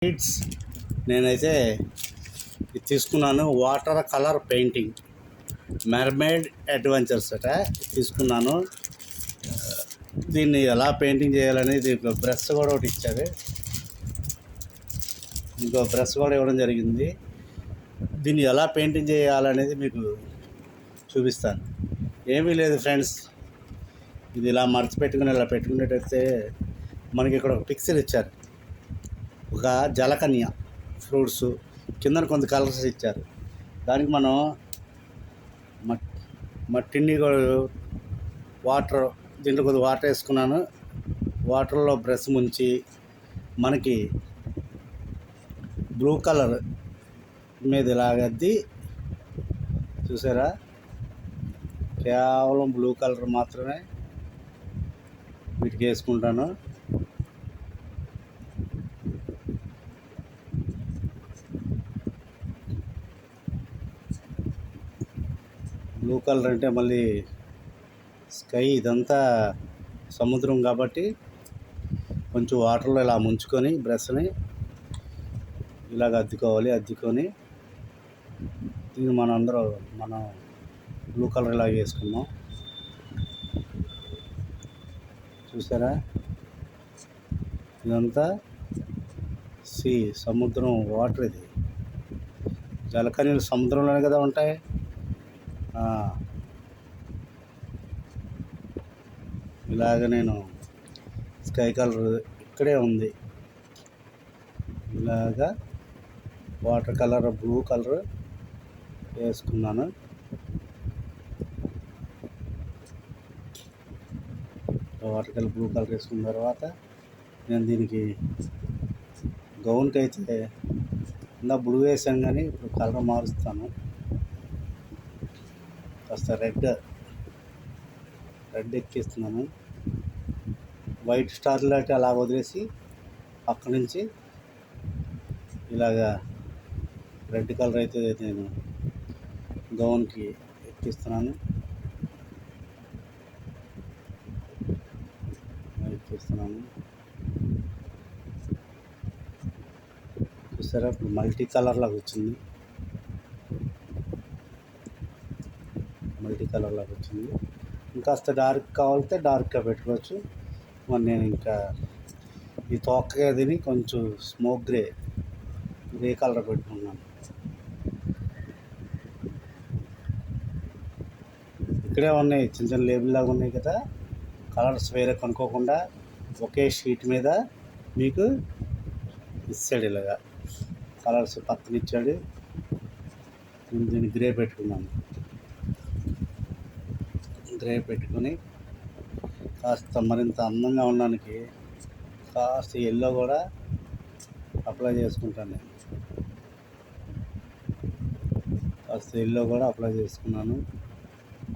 Kids నేనైతే ఇది తీసుకున్నాను. Water colour painting mermaid adventures అట తీసుకున్నాను. దీన్ని ఎలా పెయింటింగ్ చేయాలని దీంట్లో బ్రష్ కూడా ఒకటి ఇచ్చారు. ఇంకో బ్రష్ కూడా ఇవ్వడం జరిగింది. దీన్ని ఎలా పెయింటింగ్ చేయాలనేది మీకు చూపిస్తాను. ఏమీ లేదు ఫ్రెండ్స్, ఇది ఇలా మడచి పెట్టుకుని ఇలా పెట్టుకునేటైతే మనకి ఇక్కడ ఒక పిక్చర్ ఇచ్చారు. ఒక జలకన్య ఫ్రూట్స్ కింద కొంత కలర్స్ ఇచ్చారు. దానికి మనం మట్టిని వాటర్, దీంట్లో కొద్దిగా వాటర్ వేసుకున్నాను. వాటర్లో బ్రష్ ముంచి మనకి బ్లూ కలర్ మీద ఇలాగద్ది చూసారా, కేవలం బ్లూ కలర్ మాత్రమే వీటికి వేసుకుంటాను. బ్లూ కలర్ అంటే మళ్ళీ స్కై, ఇదంతా సముద్రం కాబట్టి కొంచెం వాటర్లో ఇలా ముంచుకొని బ్రష్ని ఇలాగ అద్దుకొని దీన్ని మనం బ్లూ కలర్ ఇలాగ వేసుకున్నాం. చూసారా, ఇదంతా సముద్రం వాటర్. ఇది జలకన్యలు సముద్రంలోనే కదా ఉంటాయి. ఇలాగ నేను స్కై కలర్ ఇక్కడే ఉంది. ఇలాగా వాటర్ కలర్ బ్లూ కలర్ వేసుకున్నాను. వాటర్ కలర్ బ్లూ కలర్ వేసుకున్న తర్వాత నేను దీనికి గౌన్కి అయితే ఇందా బ్లూ వేసాను, కానీ ఇప్పుడు కలర్ మారుస్తాను. కాస్త రెడ్ ఎక్కిస్తున్నాను. వైట్ స్టార్ లాంటి అలా వదిలేసి అక్కడి నుంచి ఇలాగా రెడ్ కలర్ అయితే నేను గౌన్కి ఎక్కిస్తున్నాను. చూసారా, ఇప్పుడు మల్టీ కలర్ లాగా వచ్చింది. ఇంకాస్త డార్క్ కావాలితే డార్క్గా పెట్టుకోవచ్చు. మరి నేను ఇంకా ఈ తోక తిని కొంచెం స్మోక్ గ్రే కలర్ పెట్టుకున్నాను. ఇక్కడే ఉన్నాయి, చిన్న చిన్న లేబుల్ లాగా ఉన్నాయి కదా. కలర్స్ వేరే కొనుక్కోకుండా ఒకే షీట్ మీద మీకు ఇచ్చాడు. ఇలాగా కలర్స్ పక్కన ఇచ్చాడు. దీన్ని గ్రే పెట్టుకున్నాను. గ్రే పెట్టుకొని కాస్త మరింత అందంగా ఉండడానికి కాస్త ఎల్లో కూడా అప్లై చేసుకుంటాను.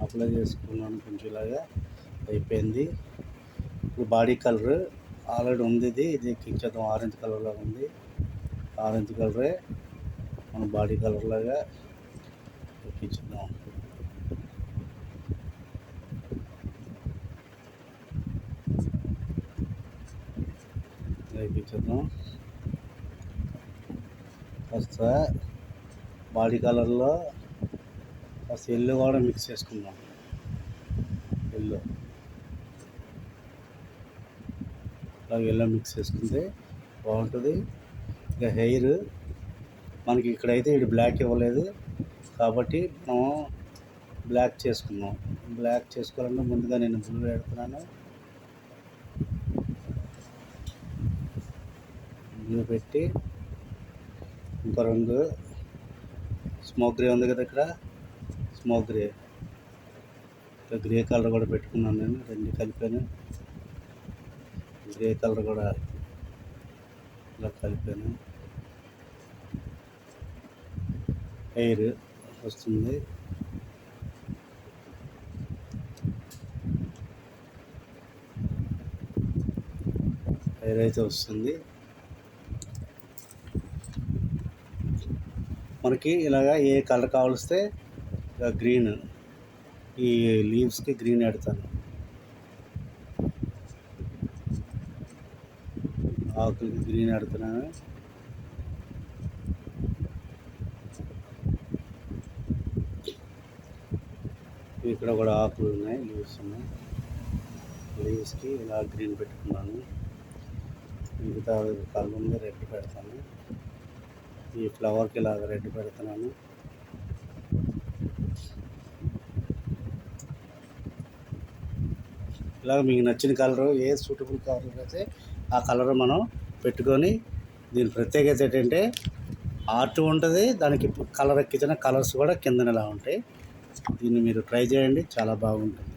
అప్లై చేసుకున్నాను. కొంచెం ఇలాగా అయిపోయింది. ఇప్పుడు బాడీ కలర్ ఆల్రెడీ ఉంది. ఇది ఎక్కించేద్దాం. ఆరెంజ్ కలర్లో ఉంది. ఆరెంజ్ కలరే మన బాడీ కలర్ లాగా ఎక్కించుదాం. కాస్త బాడీ కలర్లో కాస్త ఎల్లో కూడా మిక్స్ చేసుకుందాం. ఎల్లో మిక్స్ చేసుకుంటే బాగుంటుంది. ఇక హెయిర్ మనకి ఇక్కడైతే ఇది బ్లాక్ ఇవ్వలేదు కాబట్టి మనం బ్లాక్ చేసుకున్నాం. బ్లాక్ చేసుకోవాలంటే ముందుగా నేను బ్లూ పెడుతున్నాను. బ్లూ పెట్టి ఇంకో రంగు స్మోక్ గ్రే ఉంది కదా, ఇక్కడ స్మోక్ గ్రే కలర్ కూడా పెట్టుకున్నాను. నేను రెండు కలిపాను. గ్రే కలర్ కూడా ఇలా కలిపాను. హెయిర్ వస్తుంది. హెయిర్ అయితే వస్తుంది. మనకి ఇలాగా ఏ కలర్ కావలిస్తే గ్రీన్, ఈ లీవ్స్కి గ్రీన్ పెడతాను. ఆకులకి గ్రీన్ పెడుతున్నాను. ఇక్కడ కూడా ఆకులు ఉన్నాయి, లీవ్స్ ఉన్నాయి. లీవ్స్కి ఇలా గ్రీన్ పెట్టుకున్నాను. మిగతా కలర్ ఉంది రెడ్ పెడతాను. ఈ ఫ్లవర్కి ఇలా రెడ్ పెడుతున్నాను. ఇలా మీకు నచ్చిన కలరు, ఏ సూటబుల్ కలర్ అయితే ఆ కలర్ మనం పెట్టుకొని, దీని ప్రత్యేకత ఏంటంటే ఆర్ట్ ఉంటుంది, దానికి కలర్ ఎక్కించిన కలర్స్ కూడా కిందన ఇలా ఉంటాయి. దీన్ని మీరు ట్రై చేయండి, చాలా బాగుంటుంది.